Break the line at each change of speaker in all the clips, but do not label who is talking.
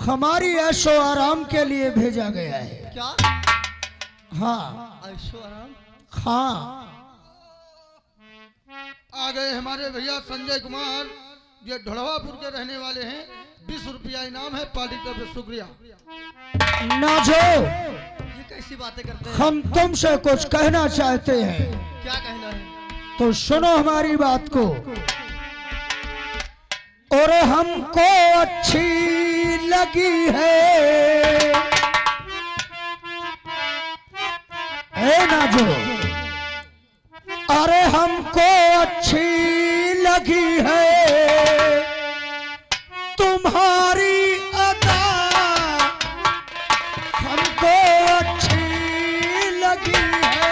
हमारी ऐशो आराम के लिए भेजा गया है।
क्या?
हाँ
ऐशो आराम?
हाँ।
आ गए हमारे भैया संजय कुमार, ये ढोलवापुर के रहने वाले हैं। 20 रुपया इनाम है, पार्टी तरफ से शुक्रिया।
नाजो,
ये कैसी बातें करते हैं?
हम तुमसे कुछ कहना चाहते हैं,
क्या कहना है?
तो सुनो हमारी बात को। और हमको अच्छी लगी है, ए नाजो, अरे हमको अच्छी लगी है तुम्हारी अदा, हमको अच्छी लगी है।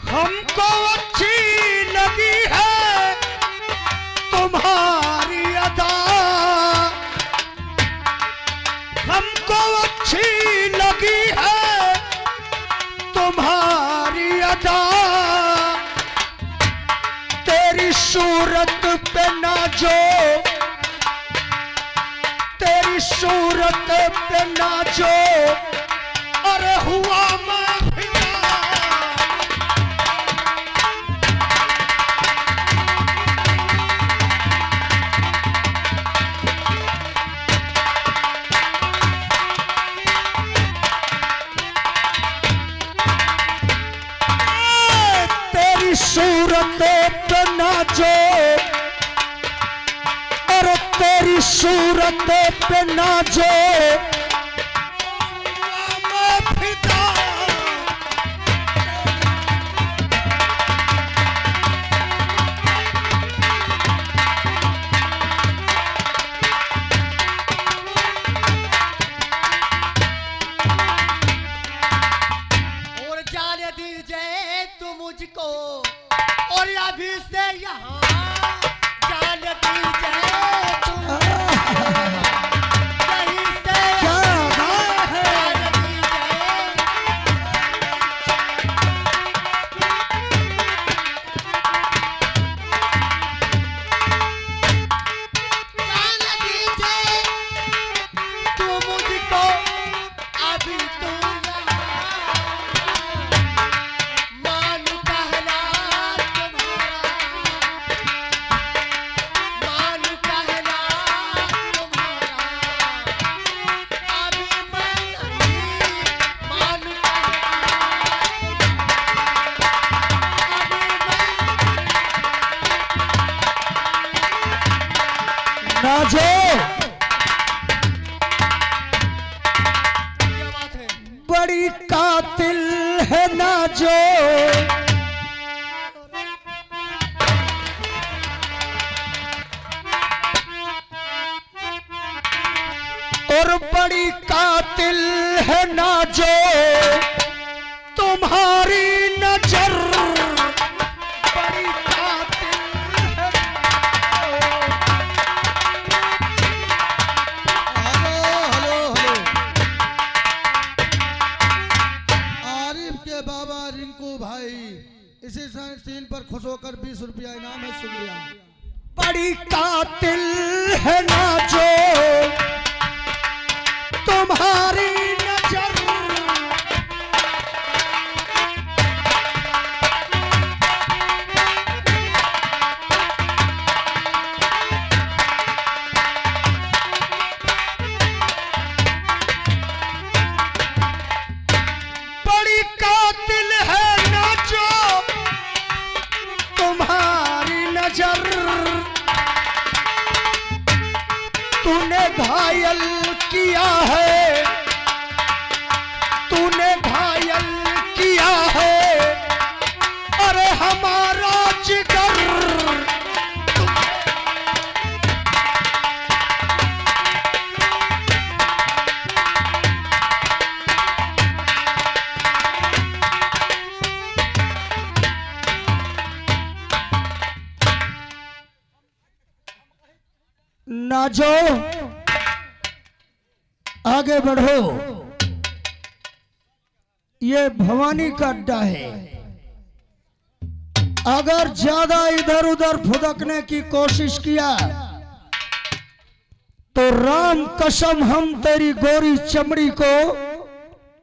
हमको अच्छी लगी है तुम्हारी अदा, हमको अच्छी लगी है तुम्हारी अदा, तेरी सूरत पे नाचो, तेरी सूरत पे नाचो, अरे हुआ मैं फिदा। सूरत पे नाचो, और तेरी सूरत पे नाचो, मैं फिदा।
और जाने दीजिए तू मुझको, और अभी से यहाँ जान दीजिए तुम, कहीं से
क्या बात है?
जान दीजिए। जान दीजिए तू मुझको, अभी तू मालूम कहना तुम्हारा, मालूम कहना तुम्हारा, अभी मैं नहीं मालूम कहना,
नाचो,
क्या बात है?
बड़ी कातिल है नाचो, और बड़ी कातिल है नाचो तुम्हारी नजर, बड़ी कातिल है
हेलो हेलो हेलो, आरिफ के बाबा रिंकू भाई, इसी सीन पर खुश होकर 20 रुपया इनाम है, शुक्रिया।
बड़ी कातिल है नाचो तुम्हारी नजर, बड़ी कातिल है नाचो तुम्हारी नजर, तूने घायल किया है, तूने घायल किया है, अरे हमारा जिगर। नाचो, आगे बढ़ो। ये भवानी का अड्डा है। अगर ज्यादा इधर उधर फुदकने की कोशिश किया तो राम कसम हम तेरी गोरी चमड़ी को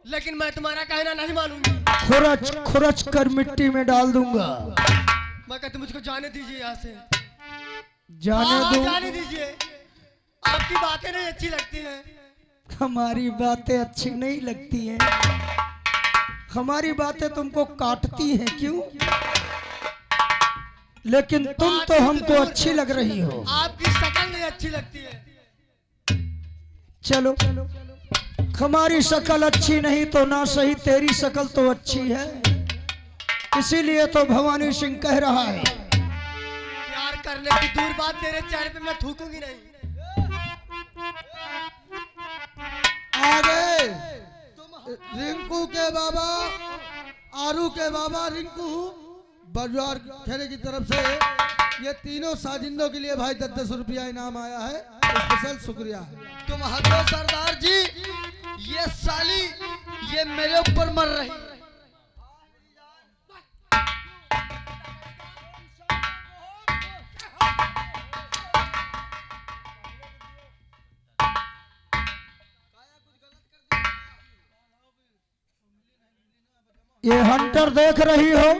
लेकिन मैं तुम्हारा कहना नहीं मानूंगी।
खुरच खुरच कर मिट्टी में डाल दूंगा।
मैं कहता मुझको जाने दीजिए यहाँ से।
जाने दूं?
जाने दीजिए। आपकी बातें नहीं अच्छी लगती हैं।
हमारी बातें अच्छी नहीं लगती हैं। हमारी बातें तुमको काटती हैं क्यों? लेकिन तुम तो हमको अच्छी लग रही हो।
आपकी शक्ल नहीं अच्छी लगती है।
चलो, हमारी शक्ल अच्छी नहीं तो ना सही, तेरी शक्ल तो अच्छी है। इसीलिए तो भवानी सिंह कह रहा है
प्यार करने की दूर बात, तेरे चेहरे पे मैं थूकूंगी नहीं।
आगे रिंकू के बाबा, आरू के बाबा, रिंकू बाजार खेने की तरफ से ये तीनों साजिंदों के लिए भाई 10-10 रुपया इनाम आया है। स्पेशल शुक्रिया है।
तुम हटो सरदार जी, ये साली ये मेरे ऊपर मर रही।
ये हंटर देख रही हो,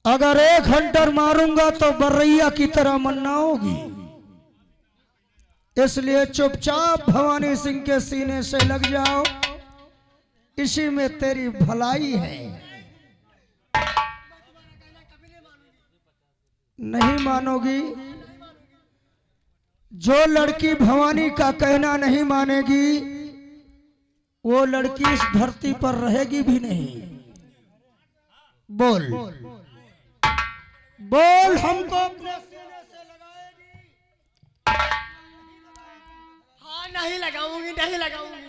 अगर एक हंटर मारूंगा तो बर्रैया की तरह मरना होगी। इसलिए चुपचाप भवानी सिंह के सीने से लग जाओ, इसी में तेरी भलाई है। नहीं मानोगी? जो लड़की भवानी का कहना नहीं मानेगी वो लड़की इस धरती पर रहेगी भी नहीं। बोल बोल, हमको अपने सीने से लगाएगी?
हाँ नहीं लगाऊंगी, नहीं लगाऊंगी।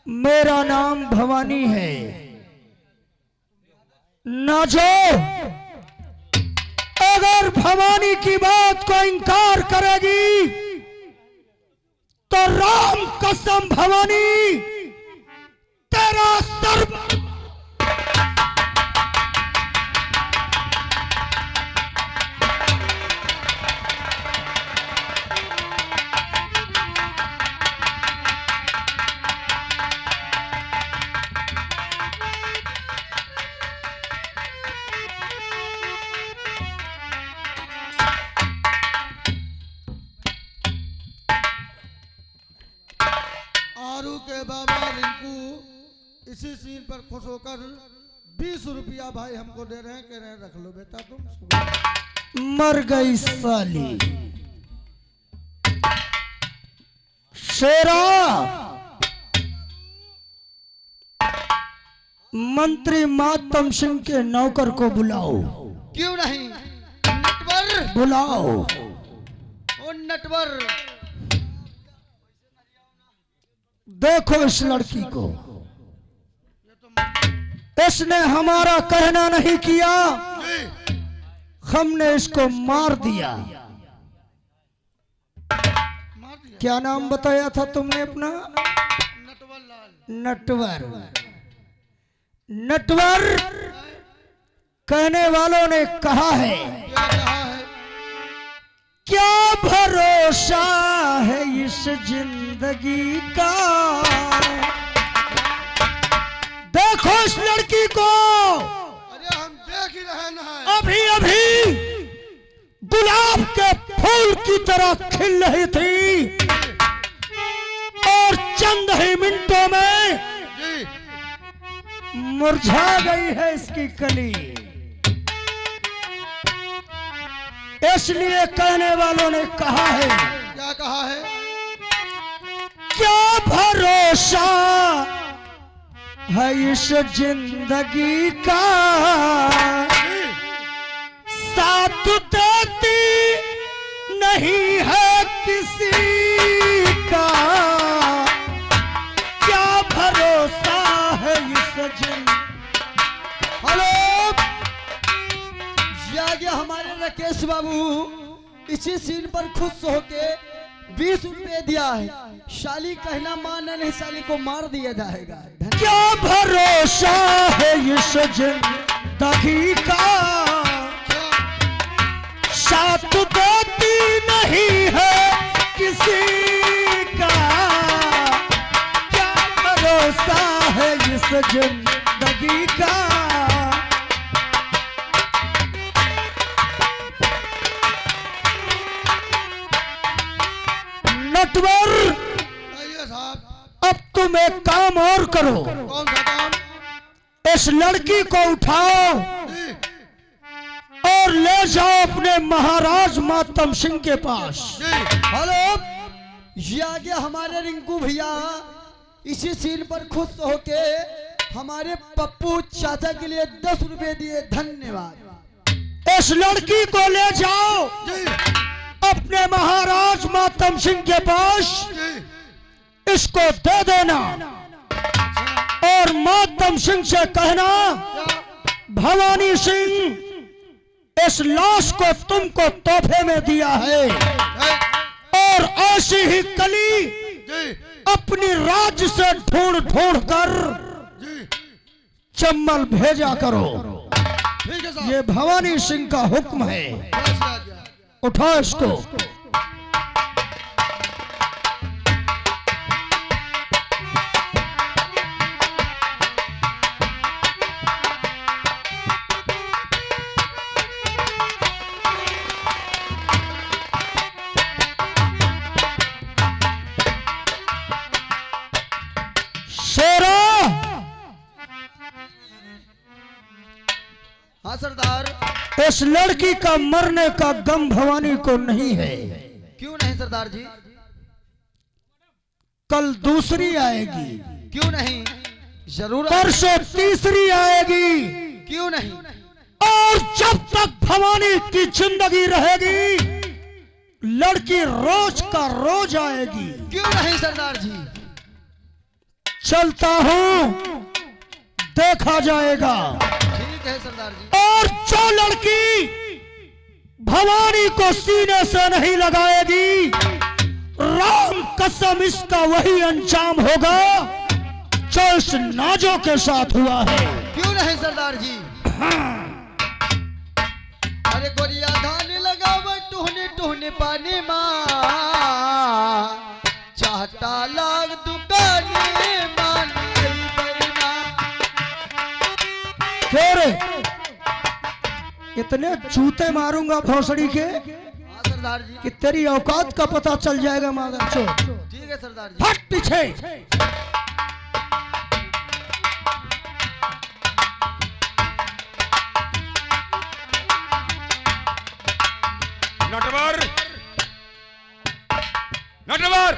मेरा नाम भवानी है। नाचो। अगर भवानी की बात को इनकार करेगी तो राम कसम भवानी तेरा सर।
आरू के बाबा रिंकू इसी सीन पर खुश होकर 20 रुपया भाई हमको दे रहे हैं। कह रहे हैं रख लो बेटा तुम।
मर गई साली। शेरा, मंत्री मातम सिंह के नौकर को बुलाओ।
क्यों नहीं? नटवर
बुलाओ।
ओ नटवर,
देखो इस लड़की को, इसने हमारा कहना नहीं किया, हमने इसको मार दिया। क्या नाम बताया था तुमने अपना?
नटवर लाल।
नटवर। नटवर कहने वालों ने कहा है,
क्या कहा है?
क्या भरोसा है इस जिंदगी का। देखो इस लड़की को,
अरे हम देख ही रहे ना।
अभी अभी गुलाब के फूल की तरह खिल रही थी और चंद ही मिनटों में
जी
मुरझा गई है इसकी कली। इसलिए कहने वालों ने कहा है,
क्या कहा है?
क्या भरोसा है इस जिंदगी का, साथ देती नहीं है किसी का।
राकेश बाबू इसी सीन पर खुश होके 20 रुपए दिया है। शाली कहना माना नहीं, शाली को मार दिया जाएगा।
क्या भरोसा है इस जिंदगी का, साथ देती नहीं है किसी का। क्या भरोसा है इस जिंदगी का। नटवर,
कहिए साहब।
अब तुम एक काम और करो,
कौन सा काम?
इस लड़की को उठाओ
जी,
और ले जाओ अपने महाराज मातम सिंह के पास।
जी।
हेलो, ये आ गया हमारे रिंकू भैया। इसी सीन पर खुश होके हमारे पप्पू चाचा के लिए 10 रुपए दिए। धन्यवाद।
इस लड़की को ले जाओ
जी,
अपने महाराज मातम सिंह के पास,
जी।
इसको दे देना और मातम सिंह से कहना भवानी सिंह इस लाश को तुमको तोहफे में दिया है, और ऐसी ही कली
जी,
अपनी राज्य से ढूंढ ढूंढ कर
जी।
चंबल भेजा करो।
ठीक है साहब।
ये भवानी सिंह का हुक्म है।
बस आ गया।
उठाओ इसको। शेरा,
हाँ सरदार।
इस लड़की का मरने का गम भवानी को नहीं है।
क्यों नहीं सरदार जी?
कल दूसरी आएगी,
क्यों नहीं? जरूर।
परसों तीसरी आएगी,
क्यों नहीं?
और जब तक भवानी की जिंदगी रहेगी लड़की रोज का रोज आएगी।
क्यों नहीं सरदार जी?
चलता हूं, देखा जाएगा।
ठीक है सरदार जी।
और जो लड़की भवानी को सीने से नहीं लगाएगी, राम कसम इसका वही अंजाम होगा जो इस नाजों के साथ हुआ है।
क्यों नहीं सरदार जी? अरे गोरिया धान लगावे टूहने टूहने पानी माँ, चाहता लाग दुकाने मान गई बैना।
रे इतने जूते मारूंगा भोसड़ी के
हाँ सरदार जी।
कि तेरी औकात का पता चल जाएगा मादर चोद।
ठीक है सरदार जी।
हट पीछे।
नटवर, नटवर,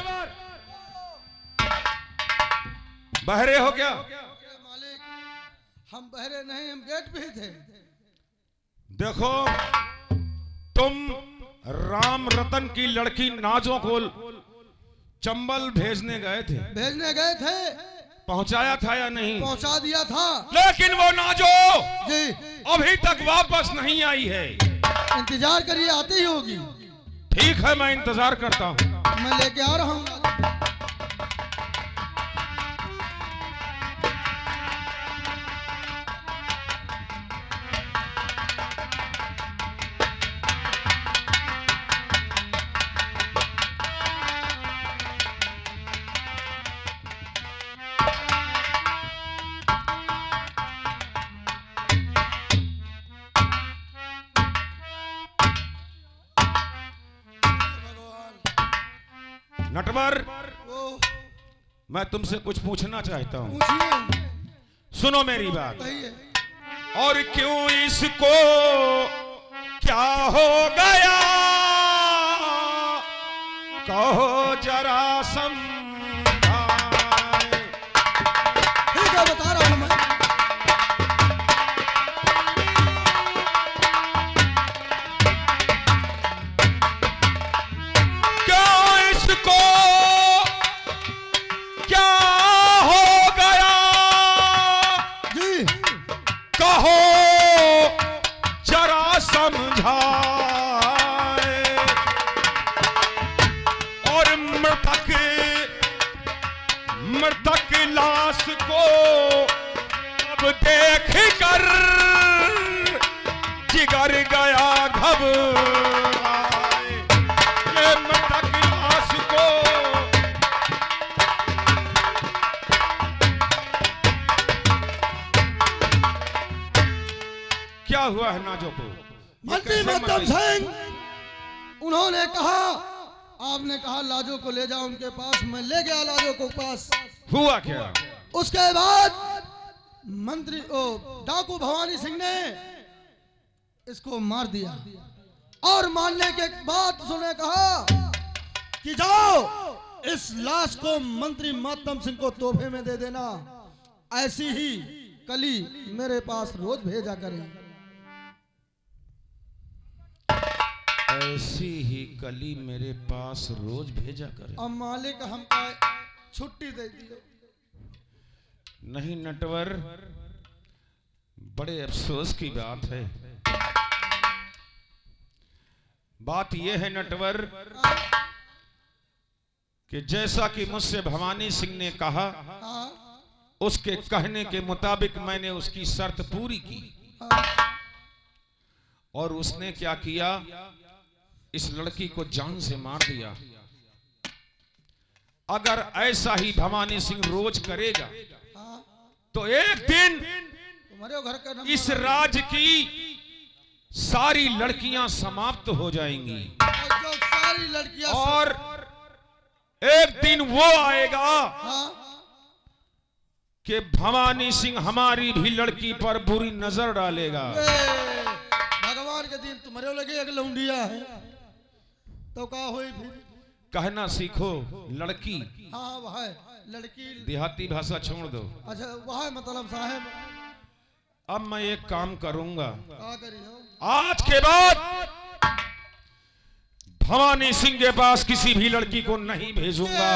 बहरे हो क्या?
मालिक, हम बहरे नहीं, हम गेट पे ही थे।
देखो, तुम राम रतन की लड़की नाजों को चंबल भेजने गए थे,
भेजने गए थे।
पहुंचाया था या नहीं?
पहुंचा दिया था।
लेकिन वो नाजो
जी,
अभी तक वापस नहीं आई है।
इंतजार करिए, आती ही होगी।
ठीक है, मैं इंतजार करता हूं।
मैं लेके आ रहा हूँ।
नटवर,
ओ,
मैं तुमसे कुछ पूछना चाहता हूं।
पूछिए।
सुनो मेरी बात।
कहिए।
और क्यों इसको क्या हो गया, कहो जरा समझाए।
ठीक है, बता रहा हूँ मैं।
इसको क्या हो गया,
जी,
कहो जरा समझाए। को अब देख कर जिगर गया घबराए। ये मृतक लाश को क्या हुआ है नाजो को?
मंत्री मोहतम सिंह, उन्होंने कहा, आपने कहा लाजो को ले जाओ उनके पास, मैं ले गया लाजो को पास।
हुआ क्या?
उसके बाद मंत्री डाकू भवानी सिंह ने इसको मार दिया और मारने के बाद उसने कहा कि जाओ इस लाश को मंत्री मातम सिंह को तोहफे में दे देना, ऐसी ही कली मेरे पास रोज भेजा करें।
ऐसी ही कली मेरे पास रोज भेजा करे।
अब मालिक हमको छुट्टी दे दियो।
नहीं नटवर, बड़े अफसोस की बात है। बात यह है नटवर कि जैसा कि मुझसे भवानी सिंह ने कहा,
हाँ,
उसके कहने के मुताबिक मैंने उसकी शर्त पूरी की।
हाँ,
और उसने क्या किया, इस लड़की को जान से मार दिया। अगर ऐसा ही भवानी सिंह रोज करेगा
हाँ,
तो एक दिन
तुम्हारे घर का नंबर
इस राज्य की सारी लड़कियां समाप्त हो जाएंगी।
और जो सारी लड़कियां
और एक दिन वो आएगा
हाँ,
कि भवानी सिंह हमारी भी लड़की पर बुरी नजर डालेगा।
भगवान के दिन तुम्हारे लगे एक लौंडिया है तो का होई फिर?
कहना सीखो लड़की,
हाँ वह है लड़की।
देहाती भाषा छोड़ दो।
अच्छा वह है मतलब साहब,
अब मैं एक काम करूंगा,
का करी हो?
आज के बाद भवानी सिंह के पास किसी भी लड़की को नहीं भेजूंगा,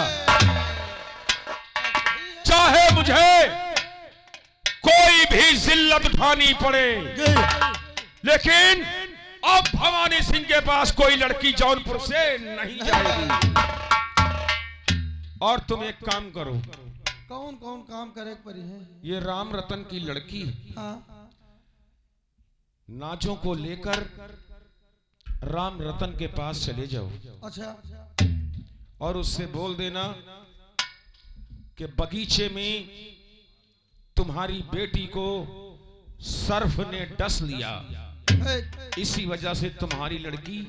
चाहे मुझे कोई भी जिल्लत उठानी पड़े। लेकिन अब भवानी सिंह के पास कोई लड़की जौनपुर से नहीं जाएगी। और तुम एक काम करो,
कौन कौन काम करे परी है?
ये राम रतन की लड़की
हाँ,
नाचों को लेकर राम रतन के पास चले जाओ
अच्छा
और उससे बोल देना कि बगीचे में तुम्हारी बेटी को सर्फ ने डस लिया,
है,
इसी वजह से तुम्हारी लड़की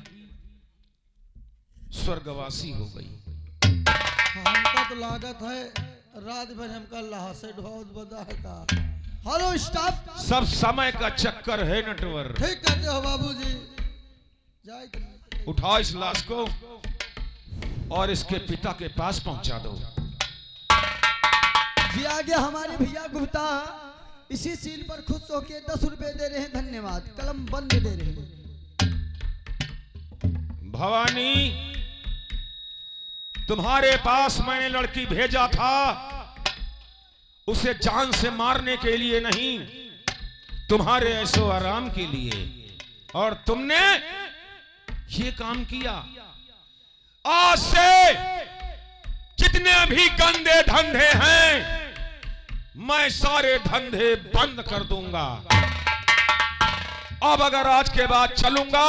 स्वर्गवासी हो गई।
हमका तो लागत है रात भर हमका लाह से ढोद बदा है का। हेलो स्टाफ,
सब समय का चक्कर है नटवर।
ठीक कहते हो बाबूजी। जाए
उठाओ इस लाश को और इसके पिता के पास पहुंचा दो।
जी आगे हमारे भैया गुप्ता इसी सील पर खुश होके 10 रुपए दे रहे हैं, धन्यवाद। कलम बंद दे रहे हैं।
भवानी, तुम्हारे पास मैंने लड़की भेजा था उसे जान से मारने के लिए नहीं, तुम्हारे ऐसो आराम के लिए, और तुमने ये काम किया। आज से जितने भी गंदे धंधे हैं मैं सारे धंधे बंद कर दूंगा। अब अगर आज के बाद चलूंगा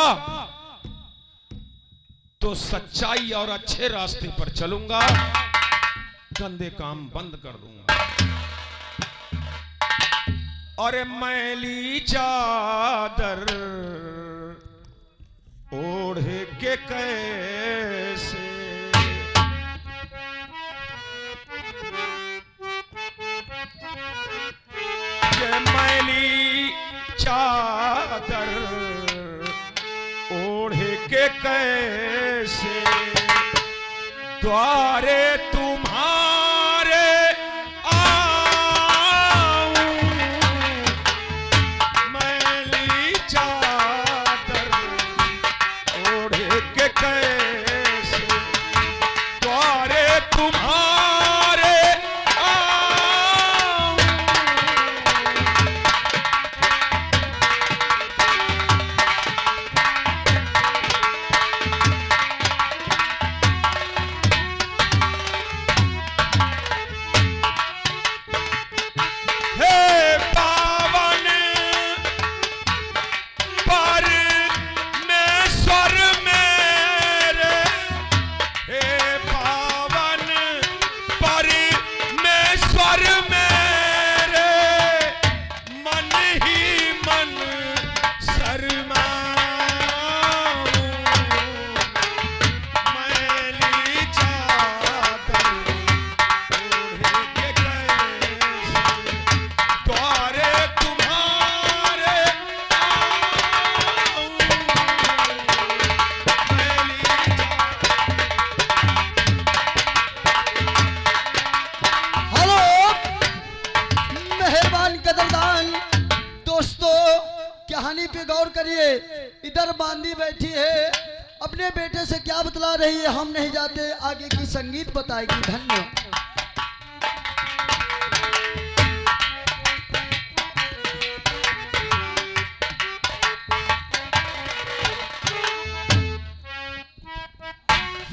तो सच्चाई और अच्छे रास्ते पर चलूंगा, गंदे काम बंद कर दूंगा। और मैली चादर ओढ़ के कैसे ये मैली चादर ओढ़ के कैसे द्वारे तुम्हारे आऊं, मैली चादर ओढ़ के कैसे द्वारे तुम्हारे आऊं।
कदरदान दोस्तों, कहानी पे गौर करिए। इधर बांदी बैठी है, अपने बेटे से क्या बतला रही है हम नहीं जाते, आगे की संगीत बताएगी। धन्यवाद।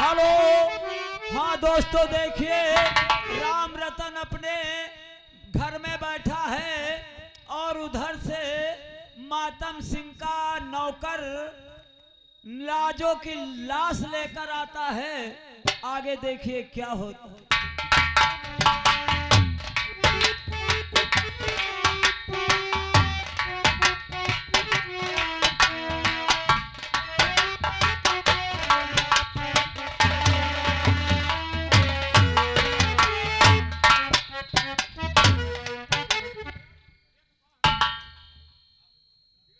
हेलो, हाँ दोस्तों देखिए, राम रतन अपने घर में बैठा है और उधर से मातम सिंह का नौकर लाजो की लाश लेकर आता है। आगे देखिए क्या होता है।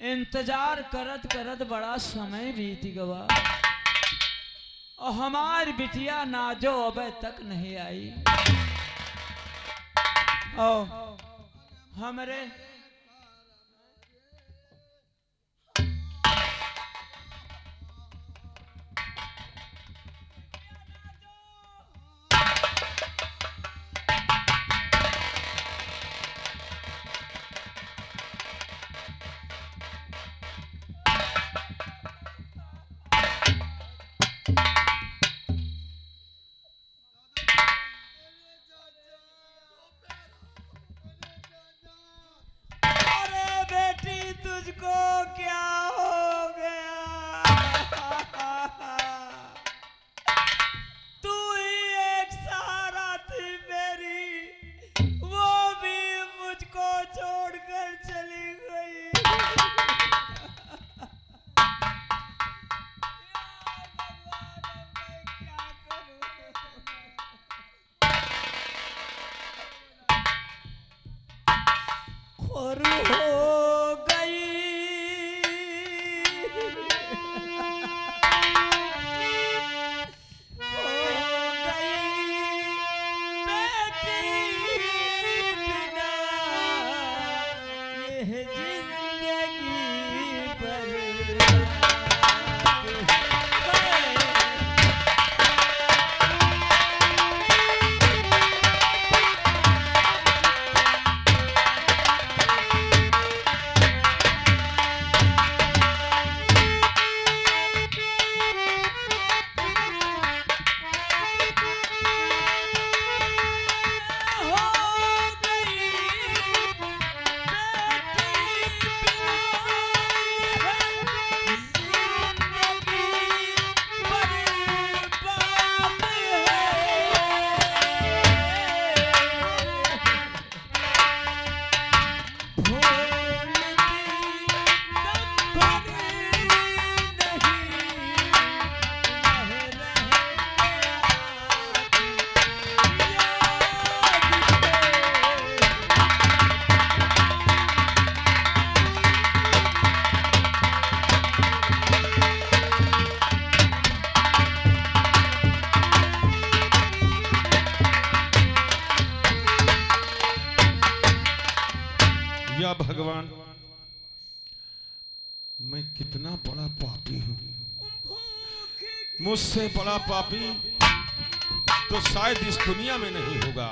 इंतजार करत करत बड़ा समय बीत गवा और हमारी बिटिया नाजो अबे तक नहीं आई। ओ हमरे तुझको क्या हो गया? तू ही एक सहारा थी मेरी, वो भी मुझको छोड़कर चली गई। क्या करूं? खोरू हो गई
या भगवान, मैं कितना बड़ा पापी हूँ। मुझसे बड़ा पापी तो शायद इस दुनिया में नहीं होगा।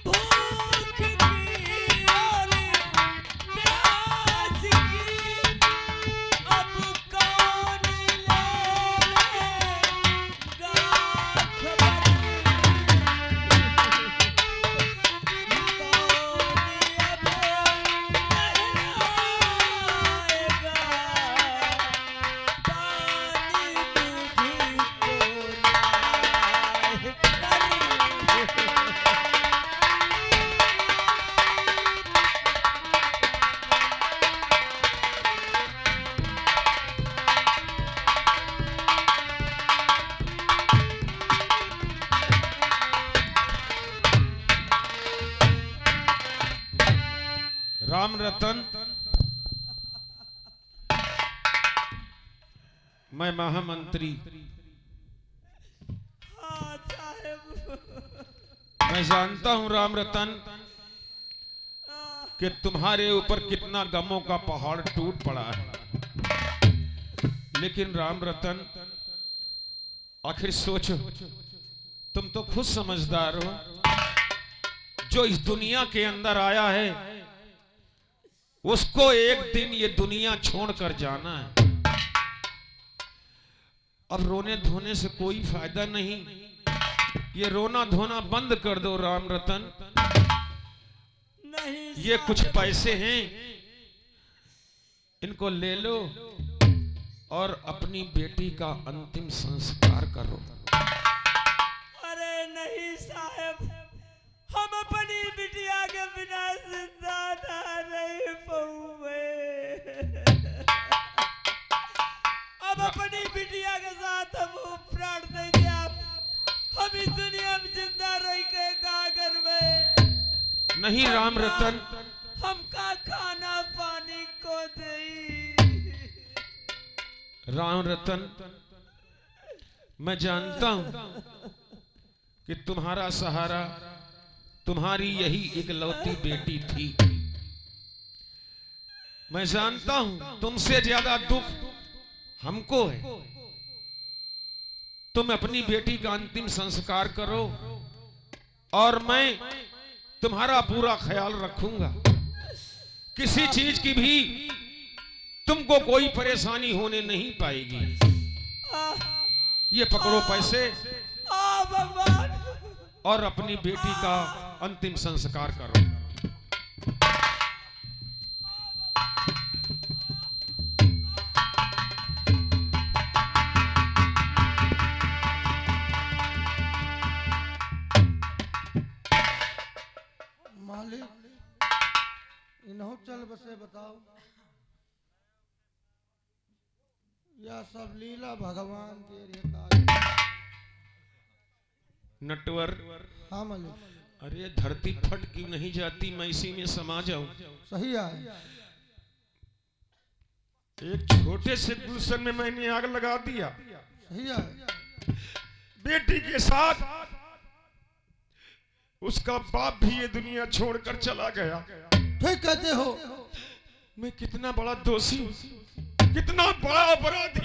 भूख की और प्यास की
रतन, मैं महामंत्री,
हाँ साहेब।
मैं जानता हूं राम रतन कि तुम्हारे ऊपर कितना गमों का पहाड़ टूट पड़ा है, लेकिन राम रतन आखिर सोचो, तुम तो खुद समझदार हो, जो इस दुनिया के अंदर आया है उसको एक दिन ये दुनिया छोड़कर जाना है। अब रोने धोने से कोई फायदा नहीं, ये रोना धोना बंद कर दो राम रतन।
नहीं
ये कुछ पैसे हैं, इनको ले लो और अपनी बेटी का अंतिम संस्कार करो।
अरे नहीं साहब, हम अपनी बिटिया के बिना जिंदा ना रह पाऊंगे। अब अपनी बिटिया के साथ हम प्राण दे दिया, हम इस दुनिया में जिंदा रह के का घर में
नहीं राम रतन,
हम का खाना पानी को दे।
राम रतन, मैं जानता हूं कि तुम्हारा सहारा तुम्हारी यही इकलौती बेटी थी। मैं जानता हूं तुमसे ज्यादा दुख हमको है। तुम अपनी बेटी का अंतिम संस्कार करो और मैं तुम्हारा पूरा ख्याल रखूंगा। किसी चीज की भी तुमको कोई परेशानी होने नहीं पाएगी। ये पकड़ो पैसे
भगवान,
और अपनी बेटी का अंतिम संस्कार करो।
मालिक, इन्हों चल बसे बताओ, या सब लीला भगवान के रे।
नटवर,
हाँ मालिक।
अरे धरती फट क्यों नहीं जाती, मैं इसी में समा जाऊं।
सही है।
एक छोटे से गुलशन में मैंने आग लगा दिया।
सही है।
बेटी के साथ उसका बाप भी ये दुनिया छोड़कर चला गया।
ठीक कहते हो।
मैं कितना बड़ा दोषी, कितना बड़ा अपराधी